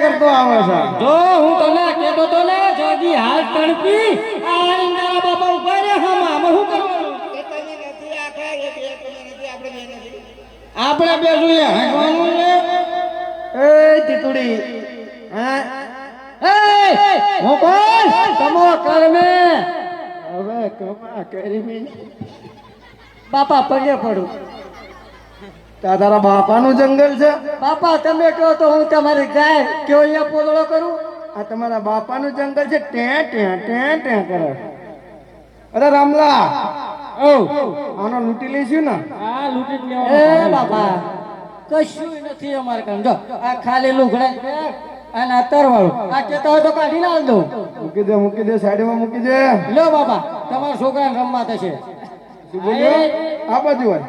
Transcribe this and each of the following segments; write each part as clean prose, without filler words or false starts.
કરતો આવે છે. જો હું તને કહેતો તો ને જોગી હાલ તણપી આ તારા બાપા ઉભા રે હમ આમાં શું કરવાનું આપણે બે જોઈએ હગવાનું ને એ તીતુડી હા એ હું કોણ તમો કરમે હવે કમા કરી મી બાપા પગે પડું તારા બાપાનું જંગલ છે. બાપા તમે કહો તો હું તમારી ગાય કેવો અહીંયા પોદળો કરું આ તમારા બાપાનું જંગલ છે. ટે કરે. અરે રામલા ઓ આનો લૂંટી લઈશું ને. આ લૂંટી લેવા એ બાપા કશું નથી અમારે કામ જો આ ખાલી લુગડા અને આ તરવાળું આ કેતા હોય તો કાઢી ના દઉં મૂકી દે સાઈડમાં મૂકી દે. લો બાપા તમારા છોકરાને રમવા થશે શું બોલ્યો? આ બાજુ હોય.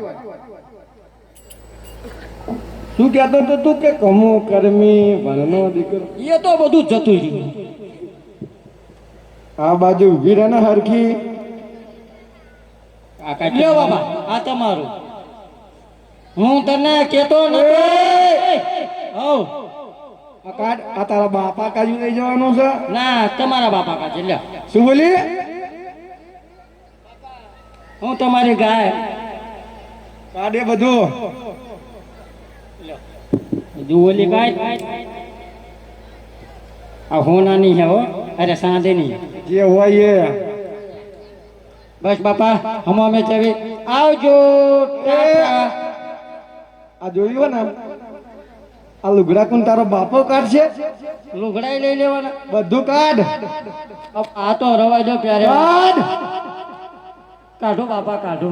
શું કહેતો તો તું કે કમો કરમી ભણનો દીકરો એ તો બધું જ જતું રહ્યું આ બાજુ ઊભી રહે ને હરખી. લ્યો બાબા આ તમારું હું તને કેતો નથી હો આ તારા બાપા કાજુ લઈ જવાનું છે. ના તમારા બાપા કાજે લ્યો શું બોલી? હું તમારી ગાય કાઢે બધું. ઓલી ગાય આ હોનાની છે હો અરે સાંધેની જે હોય એ. બસ બાપા હમ અમે ચવી આવજો આ જોયું ને આ લુગડા કોણ તારો બાપો કાઢશે? લુગડાઈ લઈ લેવાના બધું કાઢ. આ તો રવા દો પ્યારે કાઢ. કાઢો બાપા કાઢો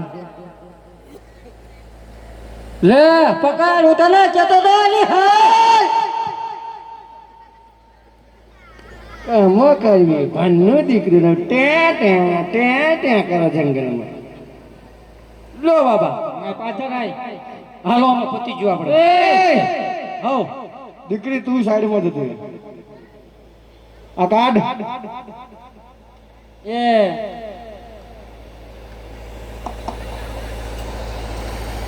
લે પકડ હું તને કેતો તો ની હાલ કમો કરવી ભણનો દીકરીનો ટે કરો જંગલમાં. લો બાબા પાછળ આય હાલો અમે પતી ગયો આપણે હો દીકરી તું સાઈડમાં જતી રહે. આ કાઢ. એ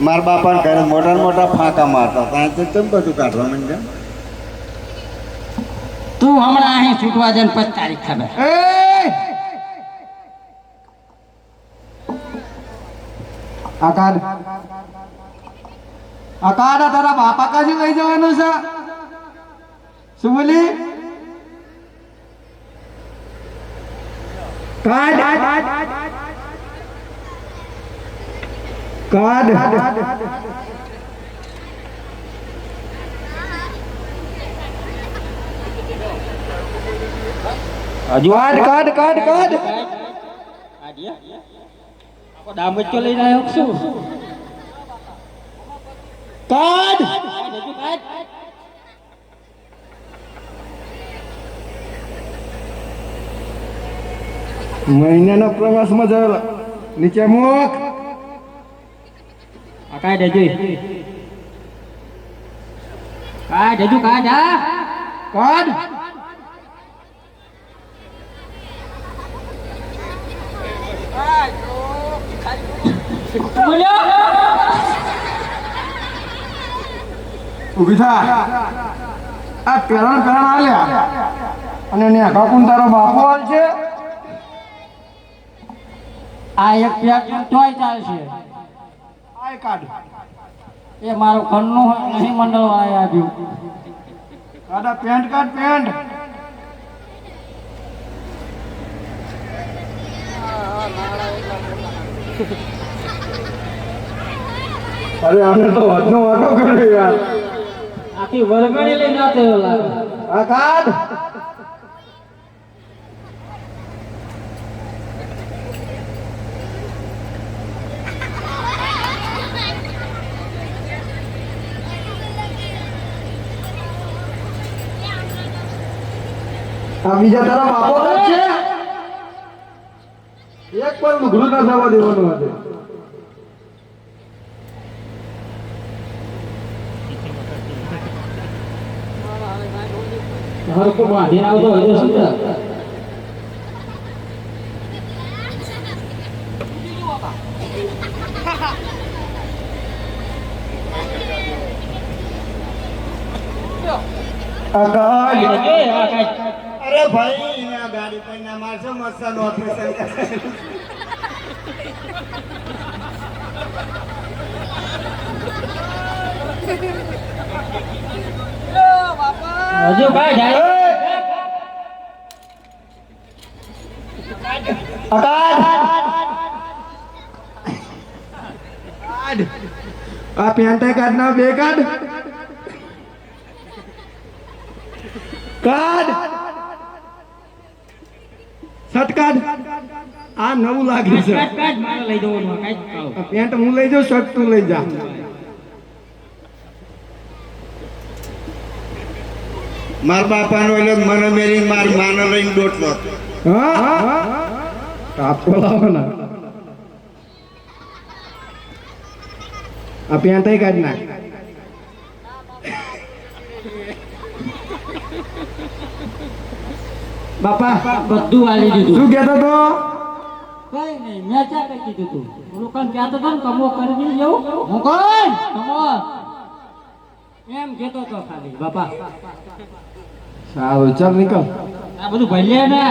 મારા બાપાને ઘરે મોટા ફાંકા મારતા ત્યાં તો કેમ બધું કાઢવા માંડ્યા? તું હમણાં અહીં છૂટવા જાય 5 તારીખ ખબર આ કાઢ. આ તારા બાપા કાજુ લઈ જવાનું છે. શું બોલી? કાઢ. કાઢ. દામચો લઈને આવ્યો શું કાઢ. મહિનાના પ્રવાસમાં જયેલા. નીચે મૂક. આ કાઢ દેજો કાઢ હજુ કાઢ હા કાઢ. ઉભી થા. આ પેરણ આલ્યા અને ને કાકુન તારો બાપો હાલ છે. આ એક પેટ તોય ચાલશે આય કાઢ. એ મારું ઘરનું નહીં મંડળ વાળા આવ્યું કાઢ. પેન્ટ કાઢ. પેન્ટ અરે આને તો વધનો વાટો કર્યો યાર. આખી વરગણી લઈને આતે લાગે આ કાઢ. આ બીજા તારા બાપો છે. એક પણ લુગડું ના થવા દેવાનું હતું. હરકો બાંધીને આવતો હોય તો શું થાય? કાકા અરે ભાઈ એને આ ગાડી પર ના મારશો મસ્તનું ઓપરેશન કરાયેલું. હજુ ભાઈ જાય આ પેન્ટ કાઢ ના બે કાઢ કાઢ શર્ટ કાઢ આ નવું લાગે છે મારે લઈ જવાનું કાઈ આ પેન્ટ હું લઈ જાઉં શર્ટ તું લઈ જા મારા બાપાનો એટલે મને મેરી માર માનો લઈને દોટલો હતો. હા કાપો લાવો ને આ પેન્ટ કાઢ નાખ બાપા બધું વાલી દીધું શું કહેતો તો કઈ નહીં મેં ક્યાં કઈ કીધું તું લોકોને કહેતો હતો ને કમો કરી જેવું હું કોણ કમો એમ કહેતો તો ખાલી બાપા સારું ચાલ નીકળ આ બધું ભલે ને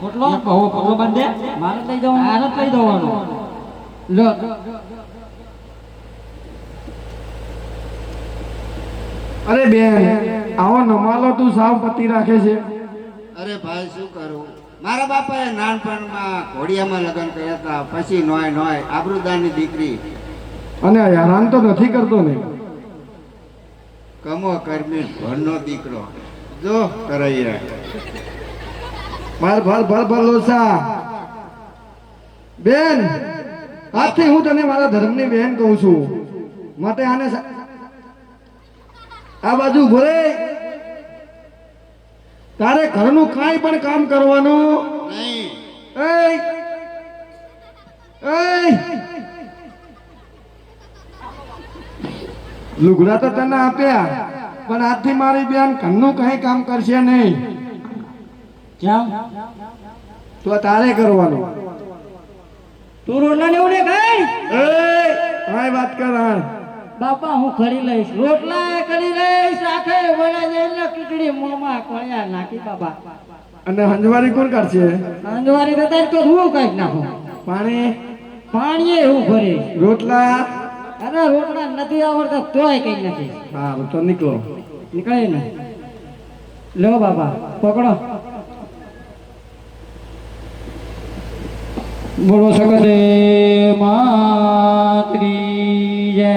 પોટલો પોટલો બાંધે મારે લઈ જવાનું મારે લઈ જવાનું લો અરે બેન આવો નમાલો તું સાવ પતિ રાખે છે અરે ભાઈ શું કરું, મારા બાપાએ નાનપણમાં ઘોડિયામાં લગ્ન કર્યા હતા, પછી નોય આબરૂદારની દીકરી અને હેરાન તો નથી કરતો ને કમો કરમી ઘરનો દીકરો જો કરાઈ રાખે. ભર લોસા બેન આજથી હું તને મારા ધર્મની બહેન કહું છું માટે આને આ બાજુ ભરે તારે ઘરનું કાંઈ પણ કામ કરવાનું નહીં. એય લુગડા તો તને આપ્યા પણ આજથી મારી બેન ઘરનું કઈ કામ કરશે નહીં ક્યાં તો તારે કરવાનું તું રોટલા ને ઉડે ખાઈ હા વાત કર હા બાપા હું ખરી લઈશ રોટલા કરી લઈશ આખે વડા જઈને ખીચડી મોમાં કોળિયા નાખી બાપા અને હંજવારી કોણ કરશે અંજવારી તો તારી તો હું કઈક નાખું પાણી પાણી એવું ભરી રોટલા અરે રોટલા નથી આવડતા તોય કઈ નથી સારું તો નીકળો નીકળે ને લો બાપા પકડો બોલો સકદે માતરી જય